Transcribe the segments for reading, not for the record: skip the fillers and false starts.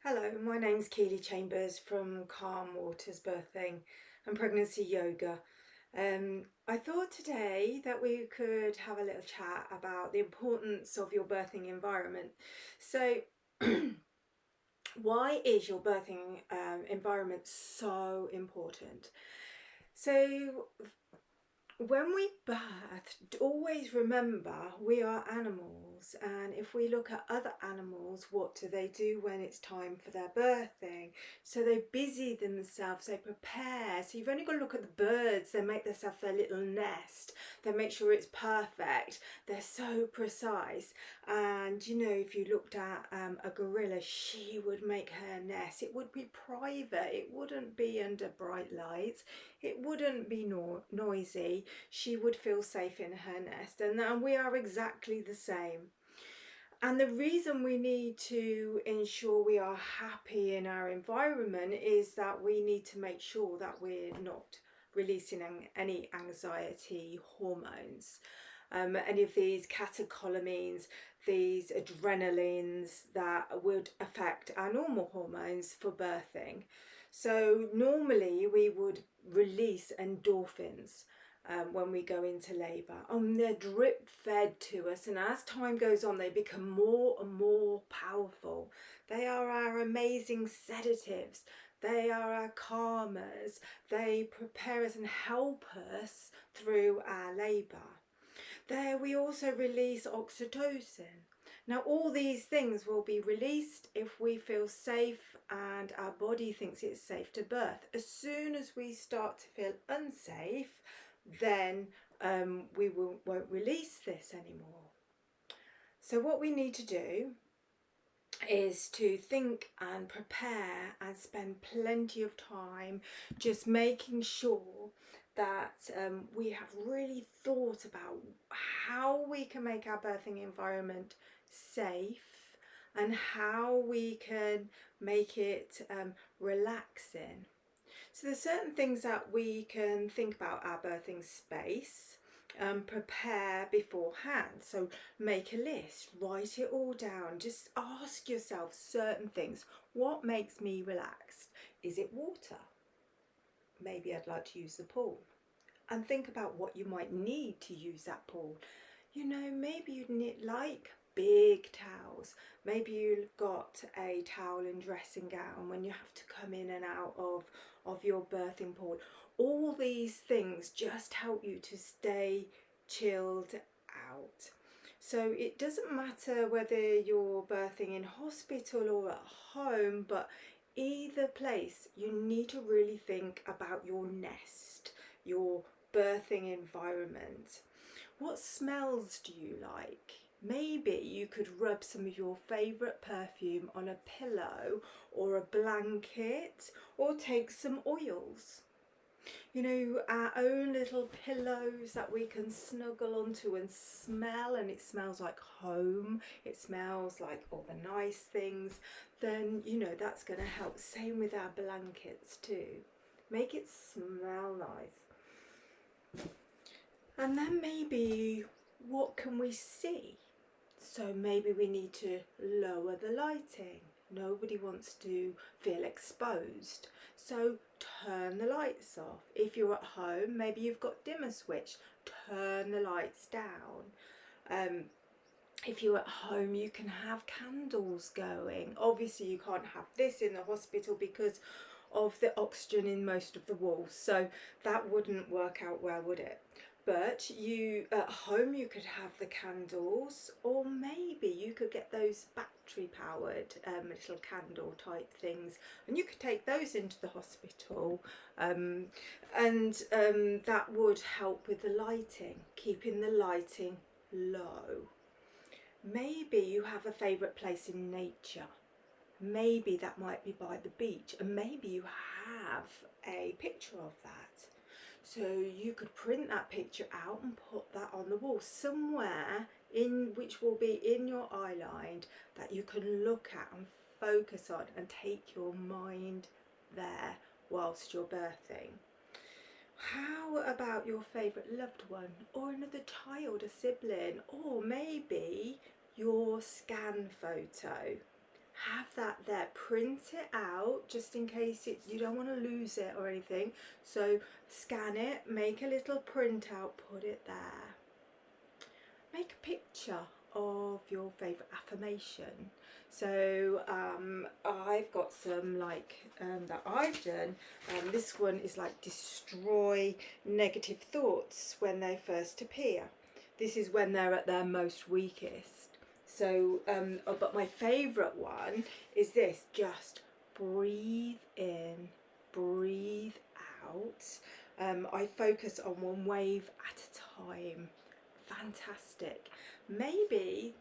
Hello, my name's Keely Chambers from Calm Waters Birthing and Pregnancy Yoga. I thought today that we could have a little chat about the importance of your birthing environment. So, why is your birthing environment so important? So, when we birth, always remember we are animals, and if we look at other animals, what do they do when it's time for their birthing? So they busy themselves, they prepare. So you've only got to look at the birds, they make themselves their little nest, they make sure it's perfect, they're so precise. And if you looked at a gorilla, she would make her nest, it would be private, it wouldn't be under bright lights, it wouldn't be noisy. She would feel safe in her nest, and we are exactly the same. And the reason we need to ensure we are happy in our environment is that we need to make sure that we're not releasing any anxiety hormones, any of these catecholamines, these adrenalines that would affect our normal hormones for birthing. So normally we would release endorphins when we go into labour, and they're drip fed to us, and as time goes on they become more and more powerful. They are our amazing sedatives, they are our calmers, they prepare us and help us through our labour. There we also release oxytocin. Now all these things will be released if we feel safe and our body thinks it's safe to birth. As soon as we start to feel unsafe, then we won't release this anymore. So what we need to do is to think and prepare and spend plenty of time just making sure that we have really thought about how we can make our birthing environment safe and how we can make it relaxing. So there's certain things that we can think about our birthing space, prepare beforehand. So make a list, write it all down, just ask yourself certain things. What makes me relaxed? Is it water? Maybe I'd like to use the pool. And think about what you might need to use that pool. Maybe you'd need like big towels. Maybe you've got a towel and dressing gown when you have to come in and out of your birthing pool. All these things just help you to stay chilled out. So it doesn't matter whether you're birthing in hospital or at home, but either place you need to really think about your nest, your birthing environment. What smells do you like? Maybe you could rub some of your favourite perfume on a pillow or a blanket, or take some oils. Our own little pillows that we can snuggle onto and smell, and it smells like home, it smells like all the nice things, then that's going to help. Same with our blankets too. Make it smell nice. And then maybe what can we see? So maybe we need to lower the lighting. Nobody wants to feel exposed. So turn the lights off. If you're at home, maybe you've got dimmer switch, turn the lights down. If you're at home, you can have candles going. Obviously you can't have this in the hospital because of the oxygen in most of the walls, so that wouldn't work out well, would it? But you at home, you could have the candles, or maybe you could get those battery powered little candle type things, and you could take those into the hospital, and that would help with the lighting, keeping the lighting low. Maybe you have a favourite place in nature. Maybe that might be by the beach, and maybe you have a picture of that. So you could print that picture out and put that on the wall somewhere, in which will be in your eye line, that you can look at and focus on and take your mind there whilst you're birthing. How about your favourite loved one, or another child, a sibling, or maybe your scan photo? have that there. Print it out just in case you don't want to lose it or anything. So scan it, make a little printout, put it there. Make a picture of your favourite affirmation. So I've got some that I've done. This one is like destroy negative thoughts when they first appear. This is when they're at their most weakest. So, but my favourite one is this: just breathe in, breathe out. I focus on one wave at a time. Fantastic. Maybe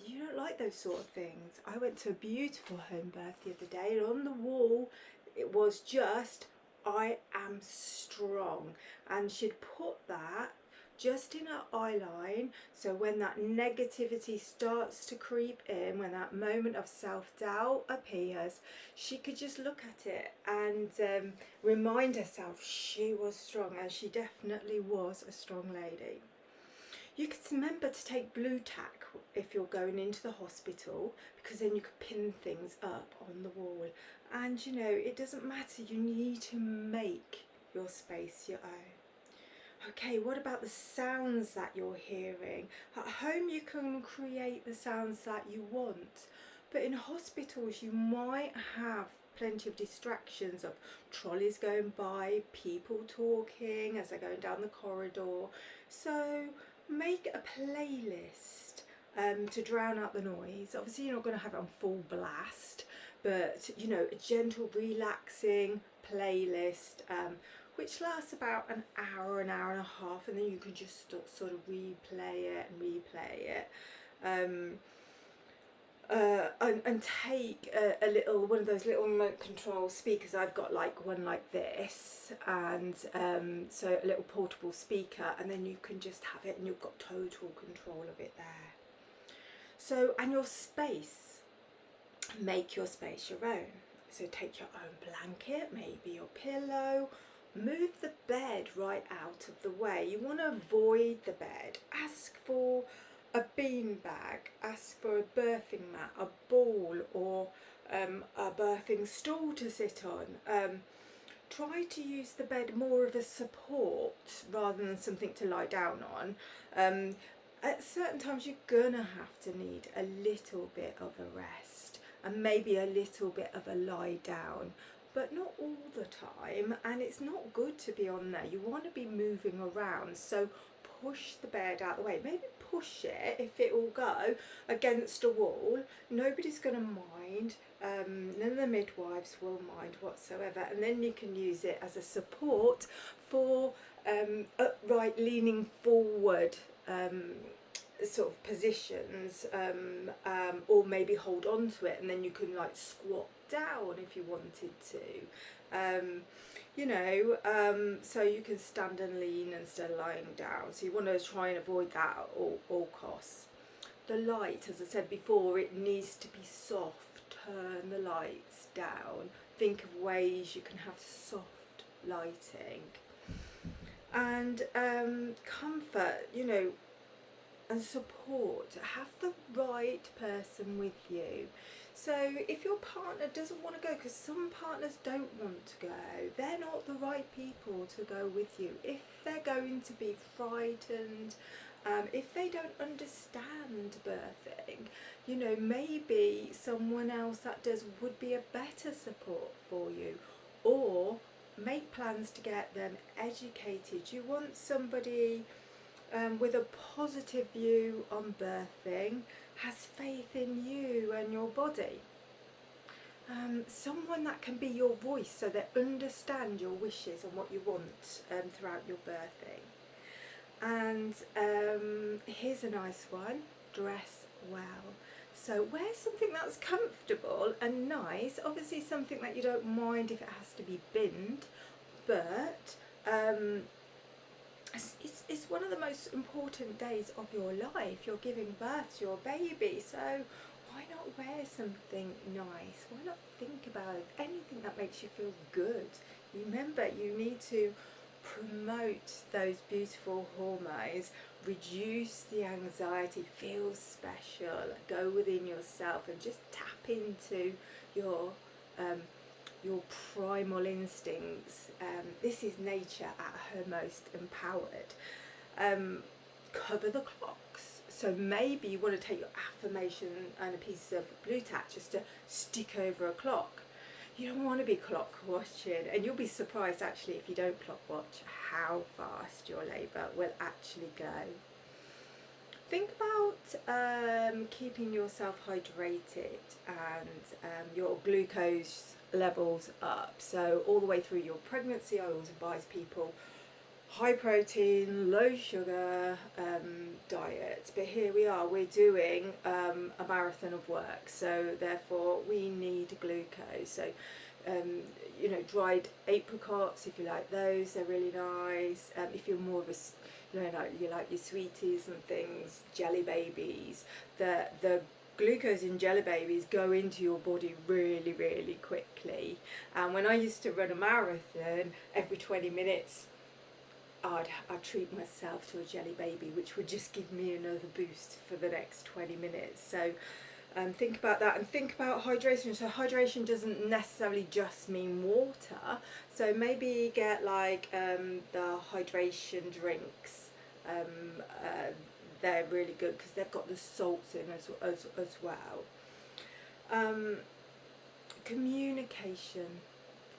you don't like those sort of things. I went to a beautiful home birth the other day, and on the wall it was just I am strong, and she'd put that just in her eye line, so when that negativity starts to creep in, when that moment of self-doubt appears, she could just look at it and remind herself she was strong, and she definitely was a strong lady. You could remember to take blue tack if you're going into the hospital, because then you could pin things up on the wall. And you know, it doesn't matter, you need to make your space your own. Okay, what about the sounds that you're hearing? At home you can create the sounds that you want, but in hospitals you might have plenty of distractions of trolleys going by, people talking as they're going down the corridor. So make a playlist to drown out the noise. Obviously you're not going to have it on full blast, but you know, a gentle relaxing playlist which lasts about an hour and a half, and then you can just sort of replay it and take a little one of those little remote control speakers. I've got like one like this, and so a little portable speaker, and then you can just have it and you've got total control of it there. So, and your space, make your space your own. So take your own blanket, maybe your pillow. Move the bed right out of the way. You want to avoid the bed. Ask for a bean bag, ask for a birthing mat, a ball, or a birthing stool to sit on. Try to use the bed more of a support rather than something to lie down on. At certain times you're gonna have to need a little bit of a rest and maybe a little bit of a lie down, but not all the time, and it's not good to be on there. You want to be moving around, so push the bed out of the way. Maybe push it, if it will go, against a wall. Nobody's going to mind, none of the midwives will mind whatsoever, and then you can use it as a support for upright leaning forward sort of positions, or maybe hold on to it and then you can like squat down if you wanted to, you know, so you can stand and lean instead of lying down. So you want to try and avoid that at all costs. The light, as I said before, it needs to be soft. Turn the lights down. Think of ways you can have soft lighting. And comfort, you know, and support. Have the right person with you. So if your partner doesn't want to go, because some partners don't want to go, they're not the right people to go with you. If they're going to be frightened, if they don't understand birthing, you know, maybe someone else that does would be a better support for you. Or make plans to get them educated. You want somebody with a positive view on birthing, has faith in you and your body. Someone that can be your voice, so they understand your wishes and what you want throughout your birthing. And here's a nice one: dress well. So wear something that's comfortable and nice, obviously something that you don't mind if it has to be binned, but it's one of the most important days of your life. You're giving birth to your baby, so why not wear something nice? Why not think about anything that makes you feel good? Remember, you need to promote those beautiful hormones, reduce the anxiety, feel special, go within yourself and just tap into your primal instincts. This is nature at her most empowered. Cover the clocks. So maybe you want to take your affirmation and a piece of blue tack just to stick over a clock. You don't want to be clock watching, and you'll be surprised actually if you don't clock watch how fast your labour will actually go. Think about keeping yourself hydrated and your glucose levels up. So all the way through your pregnancy, I always advise people high protein, low sugar diet. But here we are, we're doing a marathon of work, so therefore we need glucose. So you know, dried apricots, if you like those, they're really nice. If you're more of a, you like your sweeties and things, jelly babies, the glucose in jelly babies go into your body really, really quickly. And when I used to run a marathon, every 20 minutes I'd treat myself to a jelly baby, which would just give me another boost for the next 20 minutes. So think about that, and think about hydration. So hydration doesn't necessarily just mean water, so maybe get like the hydration drinks. They're really good because they've got the salts in as well. Communication.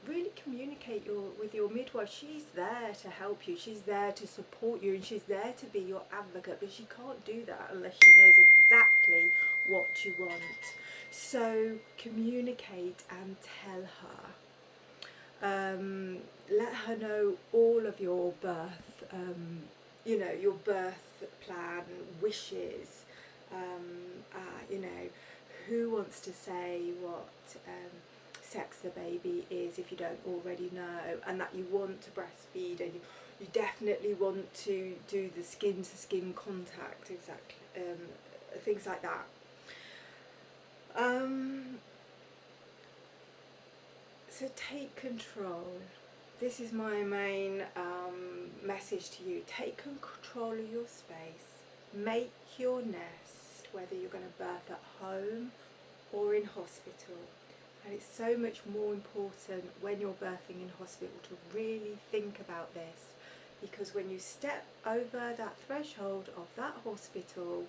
Really communicate with your midwife. She's there to help you, she's there to support you, and she's there to be your advocate, but she can't do that unless she knows exactly what you want. So communicate and tell her. Let her know all of your birth, your birth plan, wishes, who wants to say what sex the baby is if you don't already know, and that you want to breastfeed, and you definitely want to do the skin to skin contact, exactly, things like that. So take control. This is my main message to you. Take control of your space. Make your nest, whether you're going to birth at home or in hospital. And it's so much more important when you're birthing in hospital to really think about this, because when you step over that threshold of that hospital,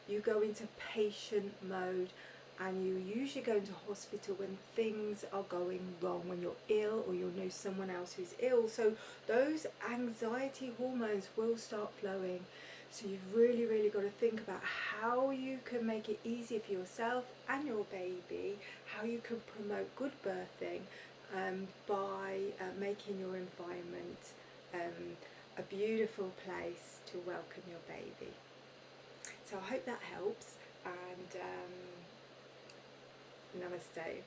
you go into patient mode, and you usually go into hospital when things are going wrong, when you're ill or you'll know someone else who's ill. So those anxiety hormones will start flowing. So you've really, really got to think about how you can make it easier for yourself and your baby, how you can promote good birthing by making your environment a beautiful place to welcome your baby. So I hope that helps, and namaste.